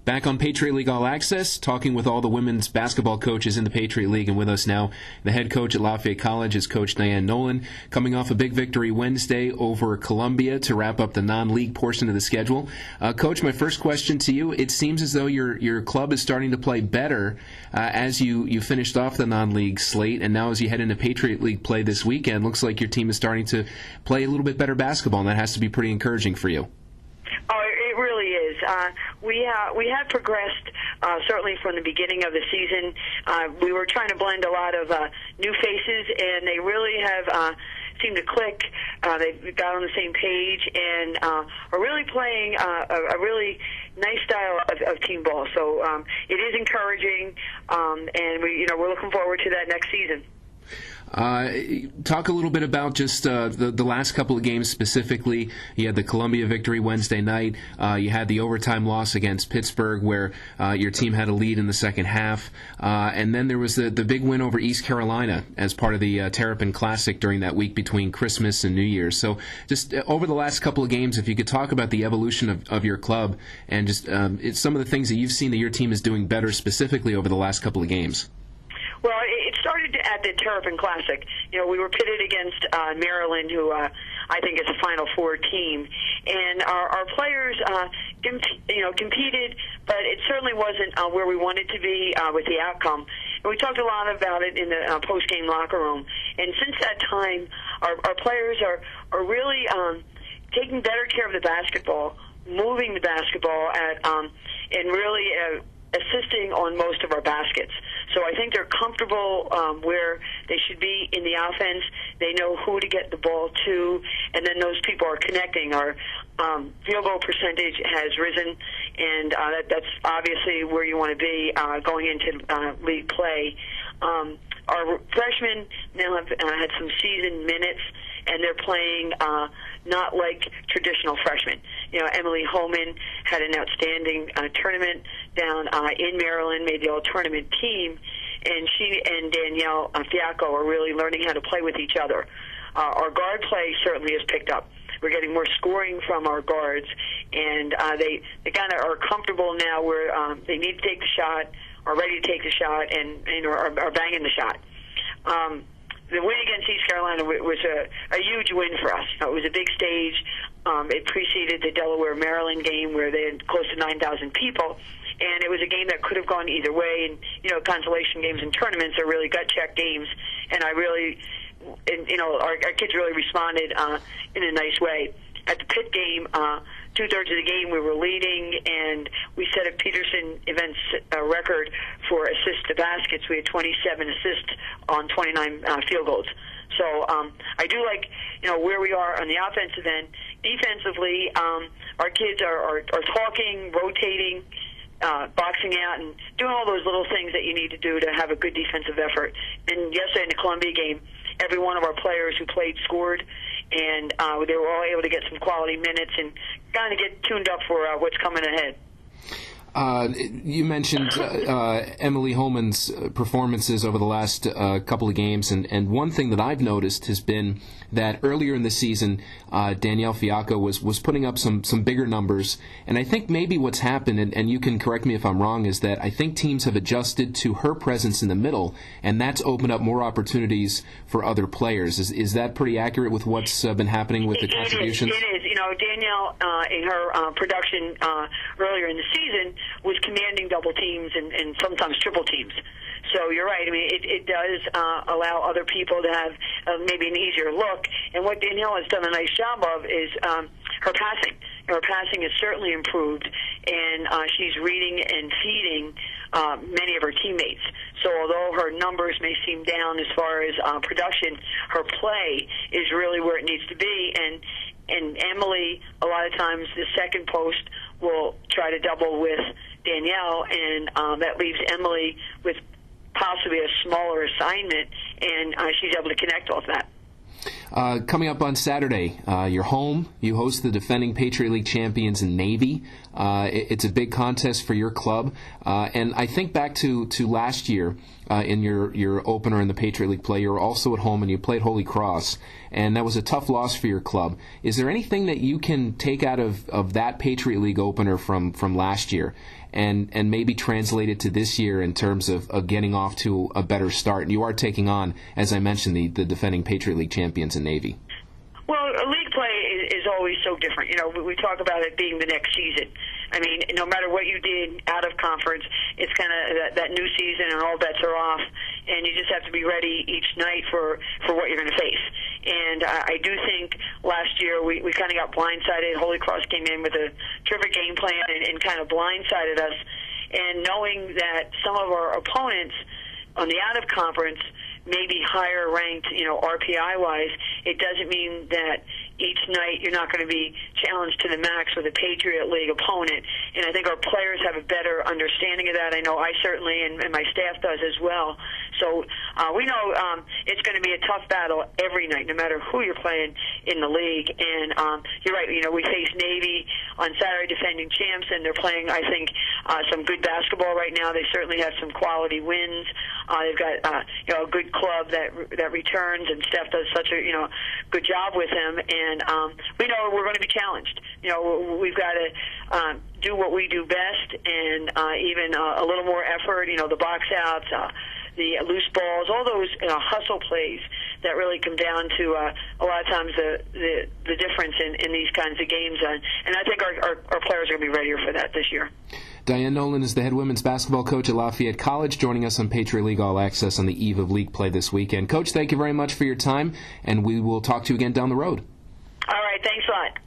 Back on Patriot League All Access, talking with all the women's basketball coaches in the Patriot League, and with us now, the head coach at Lafayette College is Coach Dianne Nolan, coming off a big victory Wednesday over Columbia to wrap up the non-league portion of the schedule. Coach, my first question to you, it seems as though your club is starting to play better as you finished off the non-league slate, and now as you head into Patriot League play this weekend, looks like your team is starting to play a little bit better basketball, and that has to be pretty encouraging for you. Oh, it really is. We have progressed certainly from the beginning of the season. We were trying to blend a lot of new faces, and they really have seemed to click. They got on the same page and are really playing a really nice style of team ball. So it is encouraging, and we're looking forward to that next season. Talk a little bit about just the last couple of games specifically. You had the Columbia victory Wednesday night. You had the overtime loss against Pittsburgh where your team had a lead in the second half. And then there was the big win over East Carolina as part of the Terrapin Classic during that week between Christmas and New Year's. So just over the last couple of games, if you could talk about the evolution of your club and just it's some of the things that you've seen that your team is doing better specifically over the last couple of games. Well, it started at the Terrapin Classic. We were pitted against Maryland, who I think is a Final Four team, and our players, competed, but it certainly wasn't where we wanted to be with the outcome. And we talked a lot about it in the post-game locker room. And since that time, our players are really taking better care of the basketball, moving the basketball and really assisting on most of our baskets. So I think they're comfortable where they should be in the offense. They know who to get the ball to, and then those people are connecting. Our field goal percentage has risen, and that's obviously where you want to be going into league play. Our freshmen now have had some season minutes, and they're playing not like traditional freshmen. Emily Holman had an outstanding tournament down in Maryland, made the all-tournament team, and she and Danielle Fiacco are really learning how to play with each other. Our guard play certainly has picked up. We're getting more scoring from our guards, and they kind of are comfortable now where they need to take the shot, are ready to take the shot, and are banging the shot. The win against East Carolina was a huge win for us. It was a big stage. It preceded the Delaware-Maryland game where they had close to 9,000 people, and it was a game that could have gone either way. And consolation games and tournaments are really gut-check games, and our kids really responded in a nice way. At the Pitt game, two-thirds of the game we were leading, and we set a Peterson events record for assists to baskets. We had 27 assists on 29 field goals. So I do like where we are on the offensive end. Defensively, our kids are talking, rotating, boxing out, and doing all those little things that you need to do to have a good defensive effort. And yesterday in the Columbia game, every one of our players who played scored, and they were all able to get some quality minutes and kind of get tuned up for what's coming ahead. You mentioned Emily Holman's performances over the last couple of games, and one thing that I've noticed has been that earlier in the season, Danielle Fiacco was putting up some bigger numbers, and I think maybe what's happened, and you can correct me if I'm wrong, is that I think teams have adjusted to her presence in the middle, and that's opened up more opportunities for other players. Is that pretty accurate with what's been happening with the contributions? It is. Danielle, in her production earlier in the season, was commanding double teams and sometimes triple teams. So you're right. I mean, it does allow other people to have maybe an easier look. And what Danielle has done a nice job of is her passing. Her passing has certainly improved, and she's reading and feeding many of her teammates. So although her numbers may seem down as far as production, her play is really where it needs to be. And Emily, a lot of times, the second post will try to double with Danielle, and that leaves Emily with possibly a smaller assignment, and she's able to connect off that. Coming up on Saturday, you're home. You host the defending Patriot League champions in Navy. It's a big contest for your club. And I think back to last year in your opener in the Patriot League play, you were also at home and you played Holy Cross. And that was a tough loss for your club. Is there anything that you can take out of that Patriot League opener from last year and maybe translate it to this year in terms of getting off to a better start? And you are taking on, as I mentioned, the defending Patriot League champions in Navy. Well, league play is always so different. You know, we talk about it being the next season. I mean, no matter what you did out of conference, it's kind of that new season and all bets are off, and you just have to be ready each night for what you're going to face. And I do think last year we kind of got blindsided. Holy Cross came in with a terrific game plan and kind of blindsided us. And knowing that some of our opponents on the out of conference maybe higher ranked, you know, RPI-wise, it doesn't mean that each night you're not going to be challenged to the max with a Patriot League opponent. And I think our players have a better understanding of that. I know I certainly, and my staff does as well. So we know it's going to be a tough battle every night, no matter who you're playing in the league. And you're right, you know, we face Navy on Saturday, defending champs, and they're playing, I think, some good basketball right now. They certainly have some quality wins. They've got, you know, a good club that returns, and Steph does such a, you know, good job with them. And we know we're going to be challenged. You know, we've got to do what we do best, and even a little more effort. You know, the box outs, the loose balls, all those hustle plays that really come down to a lot of times the difference in these kinds of games. And I think our players are going to be readier for that this year. Dianne Nolan is the head women's basketball coach at Lafayette College, joining us on Patriot League All Access on the eve of league play this weekend. Coach, thank you very much for your time, and we will talk to you again down the road. All right, thanks a lot.